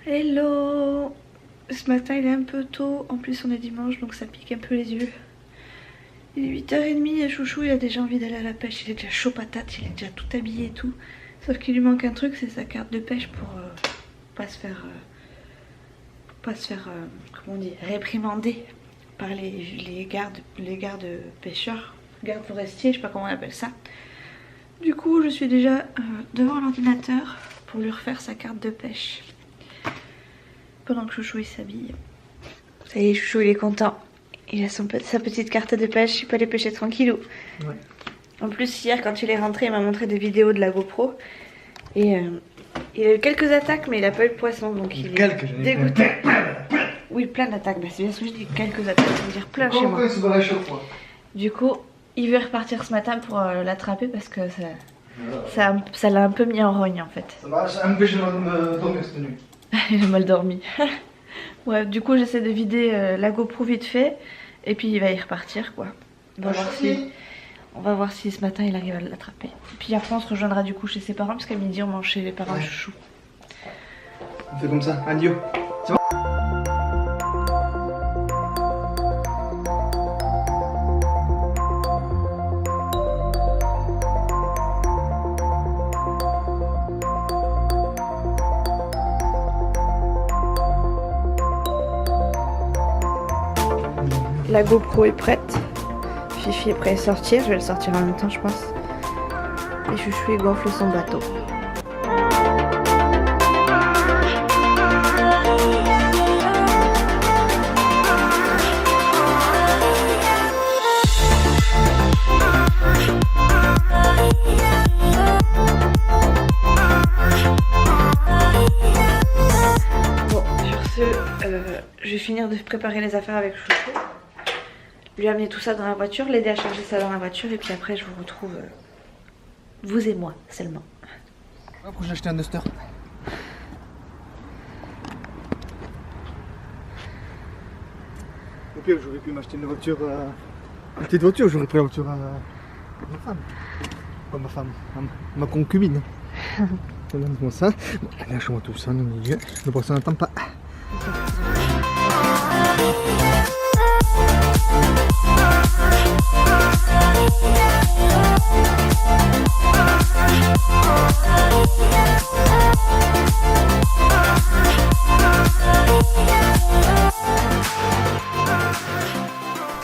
Hello! Ce matin il est un peu tôt, en plus on est dimanche donc ça pique un peu les yeux. Il est 8h30 et Chouchou il a déjà envie d'aller à la pêche, il est déjà chaud patate, il est déjà tout habillé et tout. Sauf qu'il lui manque un truc, c'est sa carte de pêche pour pas se faire, comment on dit, réprimander par les gardes pêcheurs, gardes forestiers, je sais pas comment on appelle ça. Du coup je suis déjà devant l'ordinateur pour lui refaire sa carte de pêche. Pendant que Chouchou il s'habille. Ça y est, Chouchou il est content. Il a sa petite carte de pêche, il peut aller pêcher tranquillou. Ouais. En plus hier quand il est rentré il m'a montré des vidéos de la GoPro. Et il a eu quelques attaques mais il a pas eu de poisson donc il est dégoûté. Oui plein d'attaques, bah, c'est bien ce que je dis, quelques attaques, ça veut dire plein chez moi. Du coup il veut repartir ce matin pour l'attraper parce que ça l'a un peu mis en rogne en fait. Ça va empêcher de dormir cette nuit. Il a mal dormi. Ouais, du coup j'essaie de vider la GoPro vite fait et puis il va y repartir quoi. On va voir si ce matin il arrive à l'attraper. Et puis après on se rejoindra du coup chez ses parents parce qu'à midi on mange chez les parents de Chouchou. On fait comme ça, adieu. C'est bon. La GoPro est prête. Fifi est prêt à sortir. Je vais le sortir en même temps, je pense. Et Chouchou il gonfle son bateau. Bon, sur ce, je vais finir de préparer les affaires avec Chouchou. Lui amener tout ça dans la voiture, l'aider à charger ça dans la voiture et puis après je vous retrouve, vous et moi seulement. Après j'ai acheté un Duster. Au pire j'aurais pu m'acheter une voiture, une petite voiture, j'aurais pris la voiture à ma femme. Pas ma femme, ma concubine. Comme ça. Bon, lâche-moi tout ça, au milieu, le poisson n'attend pas.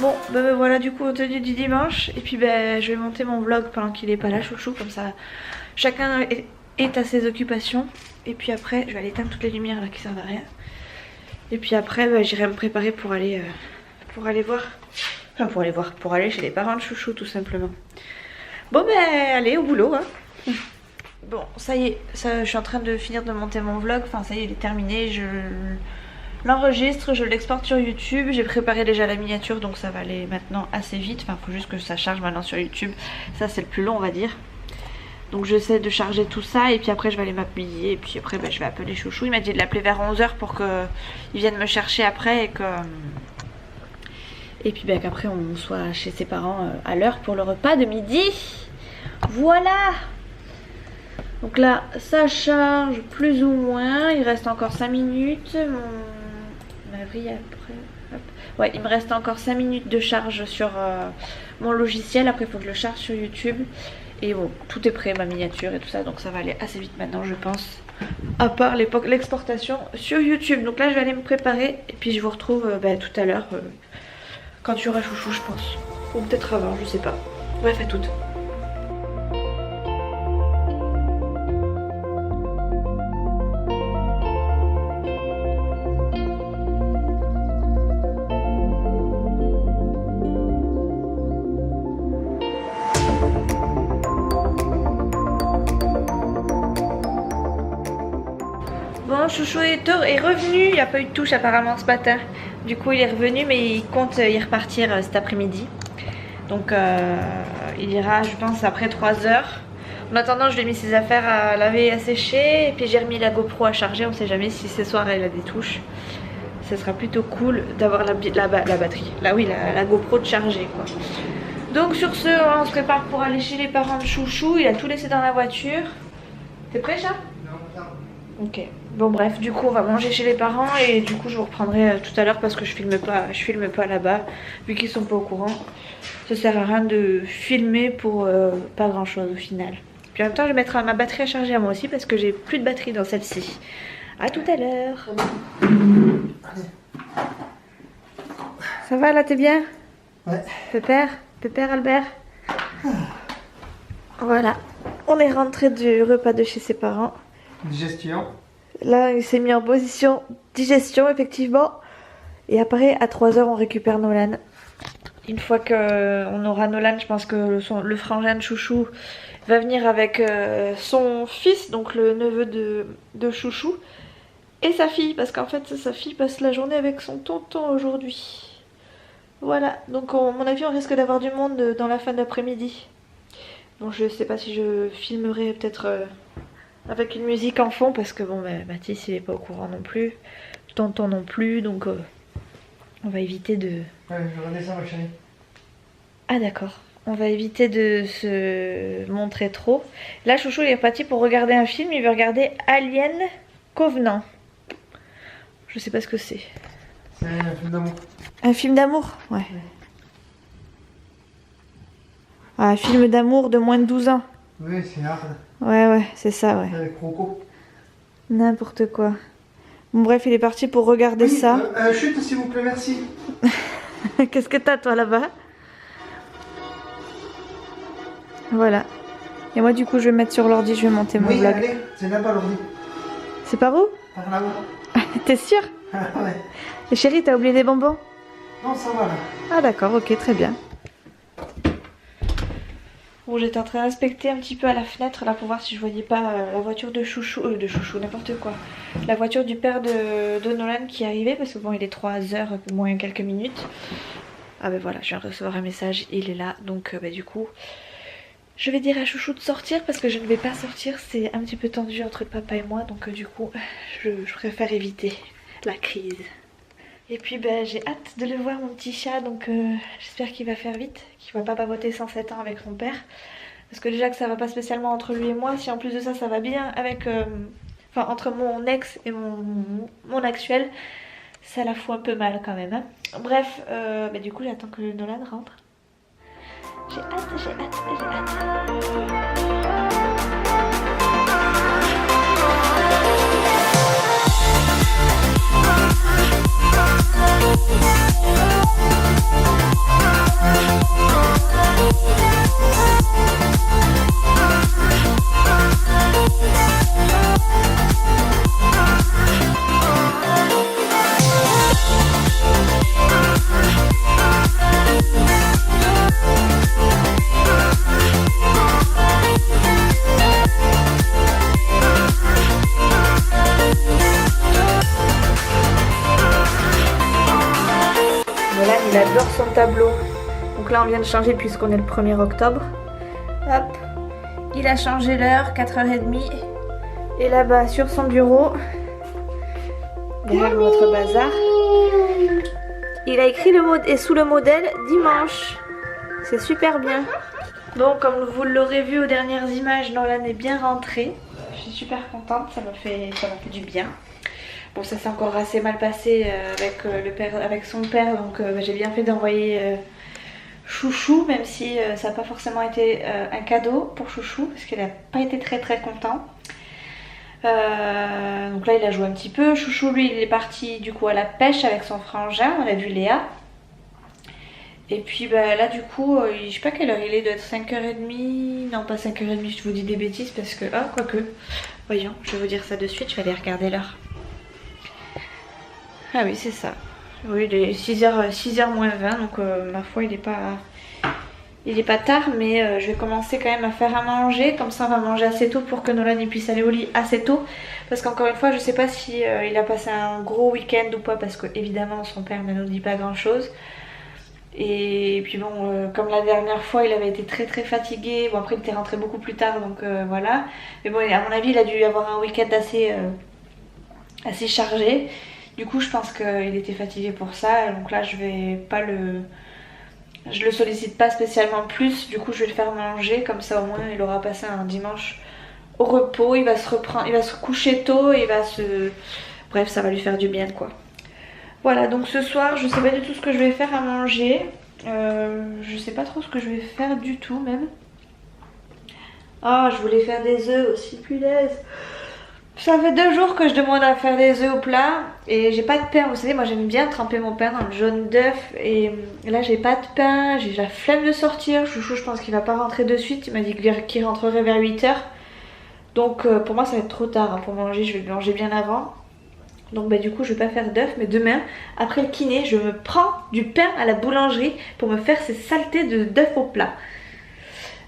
Bon, bah voilà du coup en tenue du dimanche. Et puis bah, je vais monter mon vlog pendant qu'il est pas là, Chouchou. Comme ça, chacun est à ses occupations. Et puis après, je vais aller éteindre toutes les lumières là qui servent à rien. Et puis après, bah, j'irai me préparer pour aller voir. Enfin, pour aller chez les parents de Chouchou tout simplement. Bon bah allez, au boulot hein. Bon, ça y est, je suis en train de finir de monter mon vlog. Enfin, ça y est, il est terminé. Je l'enregistre, je l'exporte sur YouTube. J'ai préparé déjà la miniature, donc ça va aller maintenant assez vite. Enfin, il faut juste que ça charge maintenant sur YouTube. Ça, c'est le plus long, on va dire. Donc, j'essaie de charger tout ça. Et puis après, je vais aller m'habiller. Et puis après, bah, je vais appeler Chouchou. Il m'a dit de l'appeler vers 11h pour qu'il vienne me chercher après. Et puis bah, qu'après, on soit chez ses parents à l'heure pour le repas de midi. Voilà! Donc là, ça charge plus ou moins. Il reste encore 5 minutes. Ma vrille après. Hop. Ouais, il me reste encore 5 minutes de charge sur mon logiciel. Après, il faut que je le charge sur YouTube. Et bon, tout est prêt, ma miniature et tout ça. Donc ça va aller assez vite maintenant, je pense. À part l'exportation sur YouTube. Donc là, je vais aller me préparer. Et puis je vous retrouve bah, tout à l'heure. Quand tu auras Chouchou, je pense. Ou peut-être avant, je sais pas. Bref, à toutes. Bon, Chouchou est revenu, il n'y a pas eu de touche apparemment ce matin. Du coup il est revenu mais il compte y repartir cet après-midi. Donc il ira je pense après 3 heures. En attendant je lui ai mis ses affaires à laver et à sécher. Et puis j'ai remis la GoPro à charger, on sait jamais si ce soir elle a des touches. ça sera plutôt cool d'avoir la batterie. Là oui, la GoPro de charger quoi. Donc sur ce, on se prépare pour aller chez les parents de Chouchou. Il a tout laissé dans la voiture. T'es prêt, chat? Non, ok. Bon bref, du coup on va manger chez les parents et du coup je vous reprendrai tout à l'heure parce que je filme pas là-bas vu qu'ils sont pas au courant. Ça sert à rien de filmer pour pas grand chose au final. Puis en même temps je vais mettre ma batterie à charger à moi aussi parce que j'ai plus de batterie dans celle-ci. A tout à l'heure. Ça va là, t'es bien? Ouais. Pépère Albert. Voilà, on est rentré du repas de chez ses parents. Digestion. Là, il s'est mis en position digestion, effectivement. Et après, à 3 h, on récupère Nolan. Une fois qu'on aura Nolan, je pense que le frangin de Chouchou va venir avec son fils, donc le neveu de Chouchou, et sa fille, parce qu'en fait, sa fille passe la journée avec son tonton aujourd'hui. Voilà, donc à mon avis, on risque d'avoir du monde dans la fin d'après-midi. Bon, je sais pas si je filmerai peut-être avec une musique en fond parce que bon, Mathis il est pas au courant non plus, tonton non plus, donc on va éviter de... Ouais, je redescends ma chérie. Ah d'accord, on va éviter de se montrer trop. Là, Chouchou il est parti pour regarder un film, il veut regarder Alien Covenant. Je sais pas ce que c'est. C'est un film d'amour. Un film d'amour? Ouais. Un film d'amour de moins de 12 ans. Oui, c'est hard. Ouais, c'est ça, ouais. Avec Croco. N'importe quoi. Bon, bref, il est parti pour regarder ça. Chute, s'il vous plaît, merci. Qu'est-ce que t'as, toi, là-bas? Voilà. Et moi, du coup, je vais mettre sur l'ordi, je vais monter mon vlog. Allez, c'est là-bas l'ordi. C'est par où? Par là-bas. T'es sûr? Ouais. Et chérie, t'as oublié des bonbons? Non, ça va là. Ah d'accord, ok, très bien. Bon, j'étais en train d'inspecter un petit peu à la fenêtre là pour voir si je voyais pas la voiture de Chouchou, n'importe quoi. La voiture du père de Nolan qui arrivait parce que bon, il est 3 h moins quelques minutes. Ah ben voilà, je viens de recevoir un message, il est là, donc du coup, je vais dire à Chouchou de sortir parce que je ne vais pas sortir, c'est un petit peu tendu entre le papa et moi, donc du coup, je préfère éviter la crise. Et puis j'ai hâte de le voir mon petit chat, donc j'espère qu'il va faire vite, qu'il va pas papoter 107 ans avec son père. Parce que déjà que ça va pas spécialement entre lui et moi, si en plus de ça ça va bien avec... Enfin entre mon ex et mon actuel, ça la fout un peu mal quand même. Hein. Bref, du coup j'attends que Nolan rentre. J'ai hâte. Il adore son tableau. Donc là on vient de changer puisqu'on est le 1er octobre. Hop. Il a changé l'heure, 4 h 30. Et là-bas sur son bureau, derrière votre bazar, il a écrit le mot et sous le modèle dimanche. C'est super bien. Bon, comme vous l'aurez vu aux dernières images, Nolan est bien rentré. Je suis super contente, ça m'a fait du bien. Bon, ça s'est encore assez mal passé avec son père, donc j'ai bien fait d'envoyer Chouchou, même si ça n'a pas forcément été un cadeau pour Chouchou, parce qu'il n'a pas été très content. Donc là il a joué un petit peu. Chouchou lui il est parti du coup à la pêche avec son frangin, on a vu Léa. Et puis là du coup, je sais pas quelle heure il est, doit être 5 h 30. Non pas 5 h 30, je vous dis des bêtises parce que... Ah quoique, voyons, je vais vous dire ça de suite, je vais aller regarder l'heure. Ah oui c'est ça, oui il est 6h moins 20, donc ma foi il est pas tard, mais je vais commencer quand même à faire à manger, comme ça on va manger assez tôt pour que Nolan puisse aller au lit assez tôt, parce qu'encore une fois je sais pas si il a passé un gros week-end ou pas, parce que évidemment son père ne nous dit pas grand chose. Et puis bon, comme la dernière fois il avait été très fatigué, bon après il était rentré beaucoup plus tard, donc voilà. Mais bon à mon avis il a dû avoir un week-end assez chargé. Du coup je pense qu'il était fatigué pour ça, donc là je le sollicite pas spécialement plus, du coup je vais le faire manger, comme ça au moins il aura passé un dimanche au repos, il va se coucher tôt et bref, ça va lui faire du bien quoi. Voilà, donc ce soir je sais pas du tout ce que je vais faire à manger, je sais pas trop ce que je vais faire du tout même. Ah, je voulais faire des œufs aussi, punaise. Ça fait 2 jours que je demande à faire des œufs au plat et j'ai pas de pain. Vous savez, moi j'aime bien tremper mon pain dans le jaune d'œuf et là j'ai pas de pain, j'ai la flemme de sortir. Chouchou, je pense qu'il va pas rentrer de suite, il m'a dit qu'il rentrerait vers 8 h. Donc pour moi ça va être trop tard hein, pour manger, je vais le manger bien avant. Donc bah du coup je vais pas faire d'œufs, mais demain après le kiné je me prends du pain à la boulangerie pour me faire ces saletés d'œufs au plat.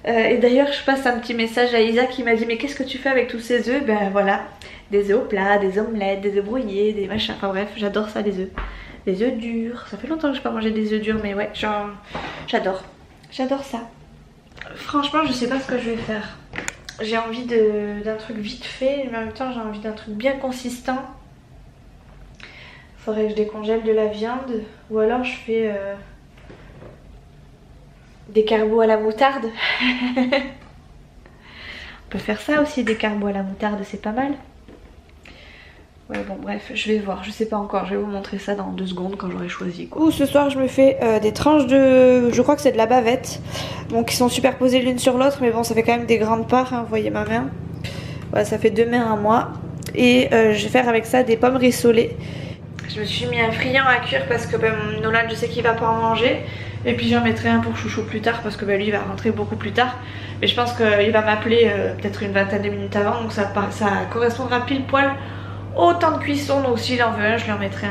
Et d'ailleurs je passe un petit message à Isa qui m'a dit mais qu'est-ce que tu fais avec tous ces œufs? Ben voilà, des œufs au plat, des omelettes, des œufs brouillés, des machins, enfin bref j'adore ça les œufs. Les œufs durs, ça fait longtemps que je n'ai pas mangé des œufs durs mais ouais j'adore ça. Franchement je sais pas ce que je vais faire. J'ai envie d'un truc vite fait mais en même temps j'ai envie d'un truc bien consistant. Faudrait que je décongèle de la viande ou alors je fais des carbos à la moutarde. On peut faire ça aussi, des carbos à la moutarde, c'est pas mal. Ouais bon bref, je vais voir, je sais pas encore, je vais vous montrer ça dans 2 secondes quand j'aurai choisi quoi. Ce soir je me fais des tranches de, je crois que c'est de la bavette, bon qui sont superposées l'une sur l'autre mais bon ça fait quand même des grandes parts, hein, vous voyez ma main. Voilà, ça fait 2 mains à moi. Et je vais faire avec ça des pommes rissolées. Je me suis mis un friand à cuire parce que Nolan je sais qu'il va pas en manger. Et puis j'en mettrai un pour Chouchou plus tard parce que lui il va rentrer beaucoup plus tard. Mais je pense qu'il va m'appeler peut-être une vingtaine de minutes avant. Donc ça correspondra pile poil au temps de cuisson. Donc s'il en veut un je lui en mettrai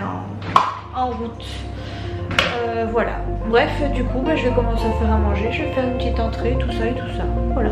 en route. Voilà. Bref du coup je vais commencer à faire à manger. Je vais faire une petite entrée, tout ça et tout ça. Voilà.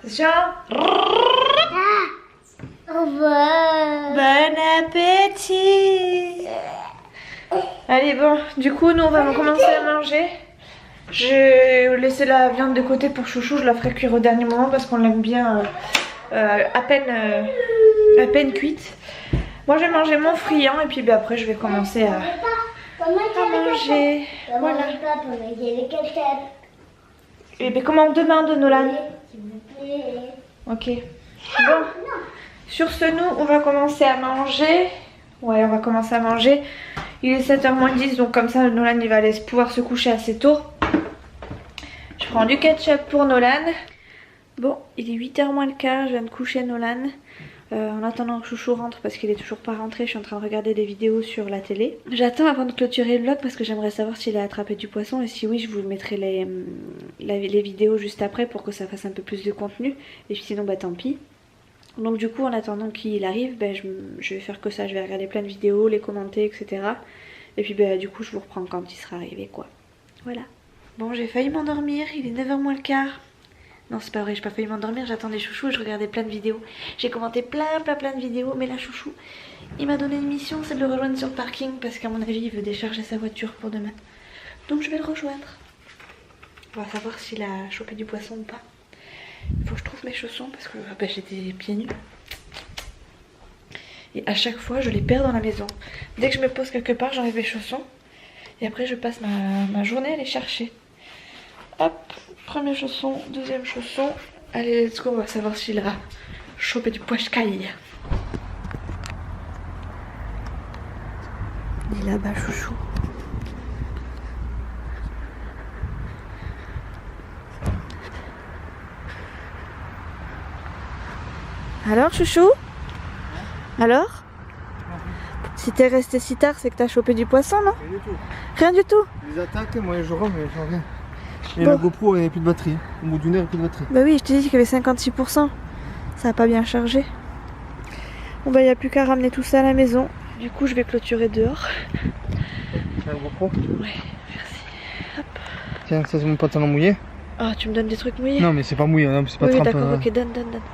Jean. Au revoir. Bon appétit. Allez bon, du coup nous on va commencer à manger. J'ai laissé la viande de côté pour Chouchou, je la ferai cuire au dernier moment parce qu'on l'aime bien à peine cuite. Moi je vais manger mon friand et puis après je vais commencer à manger. Voilà. Et bien comment on demande Nolan? Ok. Bon. Sur ce nous on va commencer à manger. Ouais on va commencer à manger. Il est 7h moins 10 donc comme ça Nolan il va pouvoir se coucher assez tôt. Je prends du ketchup pour Nolan. Bon il est 8h moins le quart, je viens de coucher Nolan. En attendant que Chouchou rentre parce qu'il est toujours pas rentré, je suis en train de regarder des vidéos sur la télé. J'attends avant de clôturer le vlog parce que j'aimerais savoir s'il a attrapé du poisson et si oui je vous mettrai les vidéos juste après pour que ça fasse un peu plus de contenu. Et puis sinon bah tant pis. Donc du coup en attendant qu'il arrive, bah, je vais faire que ça, je vais regarder plein de vidéos, les commenter etc. Et puis bah, du coup je vous reprends quand il sera arrivé quoi. Voilà. Bon j'ai failli m'endormir, il est 9h moins le quart. Non c'est pas vrai, j'ai pas failli m'endormir, j'attendais Chouchou et je regardais plein de vidéos. J'ai commenté plein de vidéos, mais là Chouchou, il m'a donné une mission, c'est de le rejoindre sur le parking parce qu'à mon avis il veut décharger sa voiture pour demain. Donc je vais le rejoindre. On va savoir s'il a chopé du poisson ou pas. Il faut que je trouve mes chaussons parce que bah, j'étais pieds nus. Et à chaque fois, je les perds dans la maison. Dès que je me pose quelque part, j'enlève mes chaussons. Et après, je passe ma journée à les chercher. Hop, premier chausson, deuxième chausson. Allez, let's go, on va savoir s'il ira choper du poiscaille. Il est là-bas, chouchou. Alors, chouchou? Alors? Si t'es resté si tard, c'est que t'as chopé du poisson, non? Rien du tout. Rien du tout? Les attaques, moi je rentre, mais j'en reviens. Et Bon. la GoPro, elle n'avait plus de batterie. Au bout d'une heure, il n'y a plus de batterie. Bah oui, je t'ai dit qu'il y avait 56%. Ça a pas bien chargé. Bon bah il n'y a plus qu'à ramener tout ça à la maison. Du coup je vais clôturer dehors. La GoPro? Ouais, merci. Tiens, ça c'est mon pantalon mouillé. Ah, tu me donnes des trucs mouillés? Non, mais c'est pas mouillé, non, c'est pas Oui, oui, trempe. d'accord, ok, donne.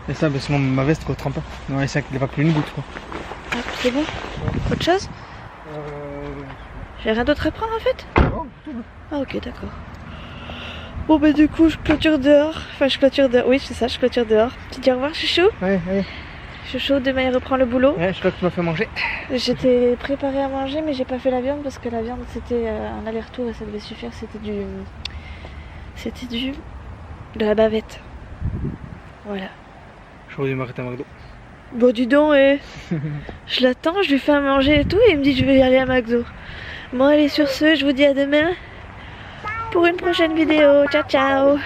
Et ça, bah, c'est ma veste quoi, trempe. Non, et ça, il n'a pas plu une goutte quoi. Ah, c'est bon? Autre chose? J'ai rien d'autre à prendre en fait? Non, tout. Ah ok, d'accord. Bon bah du coup je clôture dehors. Enfin je clôture dehors. Oui c'est ça, je clôture dehors. Tu dis au revoir chouchou? Ouais, ouais. Chouchou, demain il reprend le boulot. Ouais, je crois que tu m'as fait manger. J'étais préparée à manger mais j'ai pas fait la viande parce que la viande c'était un aller-retour et ça devait suffire. C'était de la bavette. Voilà. Je vais m'arrêter à McDo. Bon dis donc je l'attends, je lui fais à manger et tout et il me dit je vais y aller à McDo. Bon allez sur ce, je vous dis à demain pour une prochaine vidéo. Ciao ciao.